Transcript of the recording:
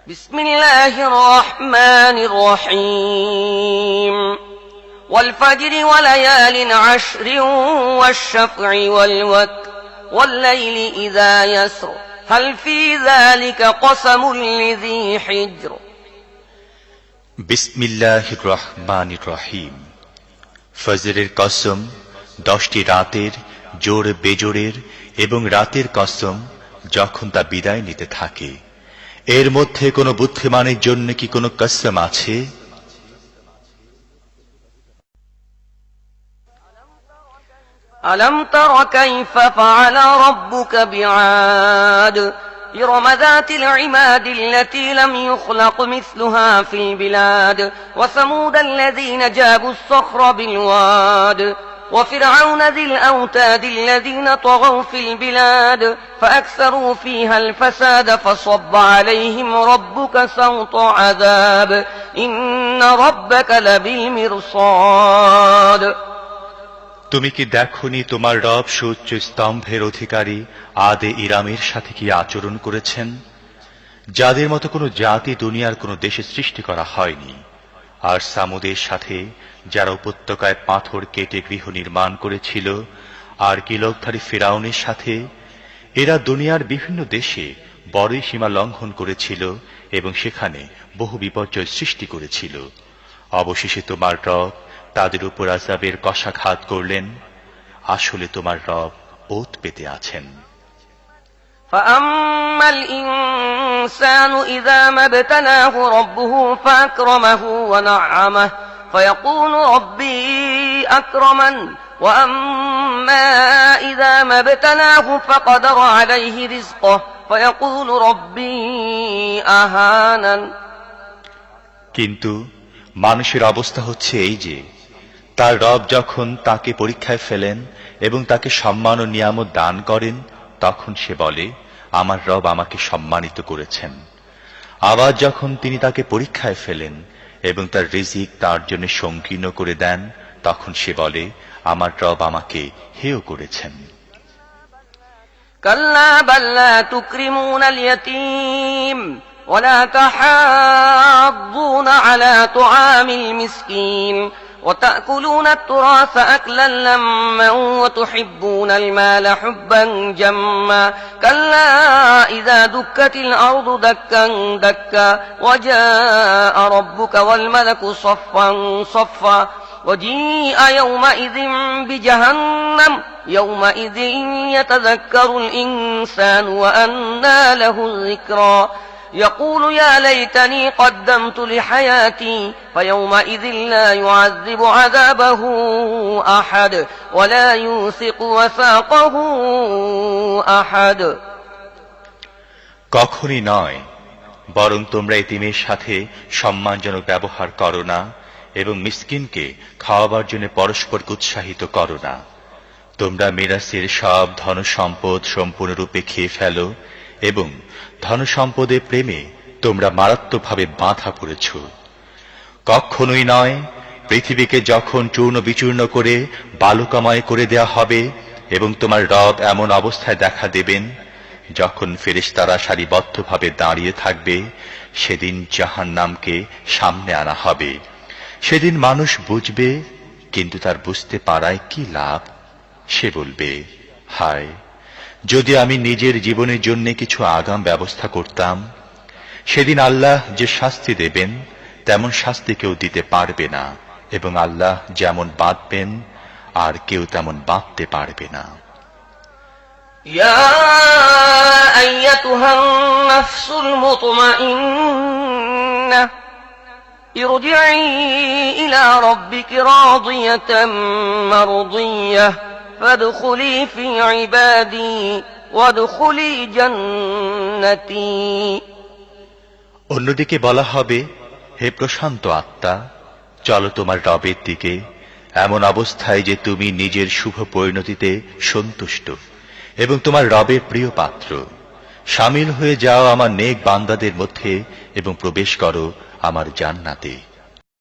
بسم الله الرحمن الرحيم والفجر وليال عشر والشفع والوتر والليل إذا يسر هل في ذلك قسم لذي حجر বিসমিল্লাহির রহমানির রহিম। ফজরের কসম, 10টি রাতের জোর বেজোরের এবং রাতের কসম যখন তা বিদায় নিতে থাকে। এর মধ্যে কোনো বুদ্ধিমানের জন্য কি কোনো কসম আছে? ألم تر كيف فعل ربك بعاد إرم ذات العماد التي لم يخلق مثلها في البلاد وثمود الذين جابوا الصخر بالواد وفرعون ذي الأوتاد الذين طغوا في البلاد فأكثروا فيها الفساد فصب عليهم ربك سوط عذاب إن ربك لبالمرصاد তুমি কি দেখনি তোমার রব সুউচ্চ স্তম্ভের অধিকারী আদে ইরামের সাথে কি আচরণ করেছেন, যাদের মতো কোনো জাতি দুনিয়ার কোনো দেশে সৃষ্টি করা হয়নি। আর সামুদের সাথে যারা উপত্যকায় পাথর কেটে গৃহ নির্মাণ করেছিল, আর কিলকধারী ফিরাউনের সাথে, এরা দুনিয়ার বিভিন্ন দেশে বড়ই সীমা লঙ্ঘন করেছিল এবং সেখানে বহু বিপর্যয় সৃষ্টি করেছিল। অবশেষে তোমার রব তাদের উপর আযাবের কষাঘাত করলেন। আসলে তোমার রব ওত পেতে আছেন। فأما الإنسان إذا ما ابتلاه ربه فأكرمه ونعمه فيقول ربي أكرمن وأما إذا ما ابتلاه فقدر عليه رزقه فيقول ربي أهانن কিন্তু মানুষের অবস্থা হচ্ছে এই যে, তার রব যখন তাকে পরীক্ষায় ফেলেন এবং তাকে সম্মান ও নিয়ামত দান করেন, তখন সে বলে, আমার রব আমাকে সম্মানিত করেছেন। আবার যখন তিনি তাকে পরীক্ষায় ফেলেন এবং তার রিজিক তার জন্য সংকীর্ণ করে দেন, তখন সে বলে, আমার রব আমাকে হেয় করেছেন। كلا بل لا تكرمون اليتيم ولا تحاضون على طعام المسكين وتأكلون التراث أكلا لما وتحبون المال حبا جما كلا إذا دكت الأرض دكا دكا وجاء ربك والملك صفا صفا وجيء يومئذ بجهنم يومئذ يتذكر الإنسان وأنى له الذكرى يقول يا ليتني قدمت لحياتي فيومئذ لا يعذب عذابه أحد ولا يوثق وثاقه أحد কখনই নয়, বরং তোমরা এতিমের সাথে সম্মানজনক ব্যবহার করো না এবং মিসকিনকে খাওয়াবার জন্য পরস্পরকে উৎসাহিত করো না। তোমরা মিরাসের সব ধন সম্পদ সম্পূর্ণরূপে খেয়ে ফেলো এবং ধন সম্পদের প্রেমে তোমরা মারাত্মকভাবে বাঁধা পড়েছ। কখনোই নয়, পৃথিবীকে যখন চূর্ণ বিচূর্ণ করে বালুকাময় করে দেয়া হবে এবং তোমার রব এমন অবস্থায় দেখা দেবেন যখন ফেরেশতারা সারিবদ্ধভাবে দাঁড়িয়ে থাকবে, সেদিন জাহান্নামকে সামনে আনা হবে। সেদিন মানুষ বুঝবে, কিন্তু তার বুঝতে পারায় কি লাভ? সে বলবে, হায়, যদি আমি নিজের জীবনের জন্য কিছু আগাম ব্যবস্থা করতাম। সেদিন আল্লাহ যে শাস্তি দেবেন তেমন শাস্তি কেউ দিতে পারবে না, এবং আল্লাহ যেমন বাঁধবেন আর কেউ তেমন বাঁধতে পারবে না। يا أيتها النفس المطمئنة ارجعي إلى ربك راضية مرضية فادخلي في عبادي وادخلي جنتي অন্যদিকে বলা হবে, হে প্রশান্ত আত্মা, চলো তোমার রবের দিকে এমন অবস্থায় যে তুমি নিজের শুভ পরিণতিতে সন্তুষ্ট এবং তোমার রবের প্রিয় পাত্র। শামিল হয়ে যাও আমার নেক বান্দাদের মধ্যে এবং প্রবেশ করো আমার জান্নাতে।